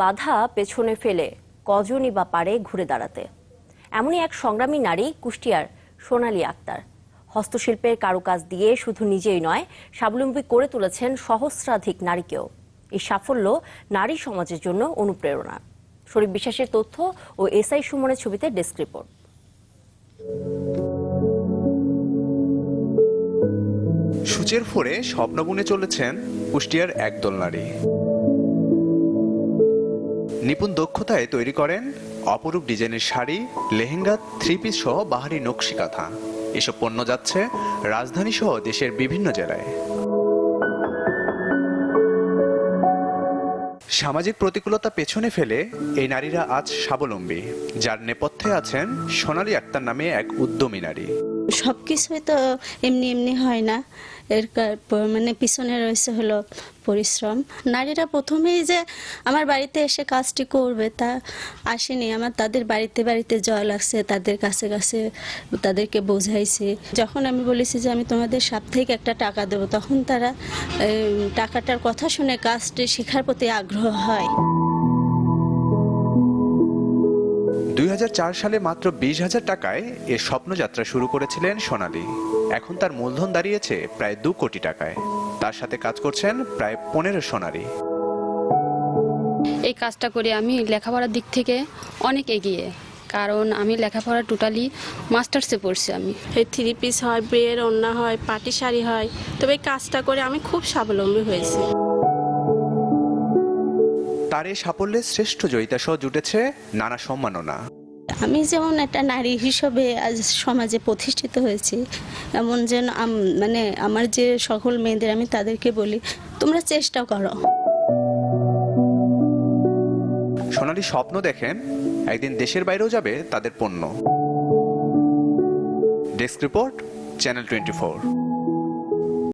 বাধা পেছনে ফেলে কজনই বা পারে ঘুরে দাঁড়াতে, এমনই এক সংগ্রামী নারী কুষ্টিয়ার সোনালী আক্তার। হস্তশিল্পের কারুকাজ দিয়ে শুধু নিজেই নয়, স্বাবলম্বী করে তুলেছেন সহস্রাধিক নারীকেও। এই সাফল্য নারী সমাজের জন্য অনুপ্রেরণা। শরীফ বিশ্বাসের তথ্য ও এসআই সুমনের ছবিতে ডেস্ক রিপোর্ট। সূচের ফোরে স্বপ্ন বুনে চলেছেন কুষ্টিয়ার একদল নারী। নিপুণ দক্ষতায় তৈরি করেন অপরূপ ডিজাইনের শাড়ি, লেহেঙ্গা, থ্রি পিস সহ বাহারি নকশি কাঁথা। এসব পণ্য যাচ্ছে রাজধানী সহ দেশের বিভিন্ন জেলায়। সামাজিক প্রতিকূলতা পেছনে ফেলে এই নারীরা আজ স্বাবলম্বী, যার নেপথ্যে আছেন সোনালী আক্তার নামে এক উদ্যমী নারী। সবকিছুই তো এমনি এমনি হয় না, এর মানে পিছনে রয়েছে হলো পরিশ্রম। নারীরা প্রথমেই যে আমার বাড়িতে এসে কাজটি করবে তা আসেনি, আমার তাদের বাড়িতে বাড়িতে যাওয়া লাগছে, তাদের কাছে কাছে তাদেরকে বোঝাইছি। যখন আমি বলেছি যে আমি তোমাদের সাপ্তাহিক একটা টাকা দেবো, তখন তারা টাকাটার কথা শুনে কাজটি শেখার প্রতি আগ্রহ হয়। 2004 সালে মাত্র 20,000 টাকায় এ স্বপ্নযাত্রা শুরু করেছিলেন সোনালী। এখন তার মূলধন দাঁড়িয়েছে প্রায় 2 কোটি টাকায়। তার সাথে কাজ করছেন প্রায় 15 নারী। এই কাজটা করে আমি লেখাপড়ার দিক থেকে অনেক এগিয়ে, কারণ আমি লেখাপড়া টোটালি মাস্টার্সে পড়ছি। আমি এই থ্রি পিস হয়, বিয়ের ওড়না হয়, পাটি শাড়ি হয়, তবে এই কাজটা করে আমি খুব স্বাবলম্বী হয়েছি। তার এই সাফল্যের শ্রেষ্ঠ জয়িতা সহ জুটেছে নানা সম্মাননা। আমি যেমন একটা নারী হিসেবে আজ সমাজে প্রতিষ্ঠিত হয়েছি, এমন যেন মানে আমার যে সকল মেয়েদের আমি তাদেরকে বলি তোমরা চেষ্টা করো। সোনালী স্বপ্ন দেখেন একদিন দেশের বাইরেও যাবে তাদের পণ্য। Desk report, channel 24।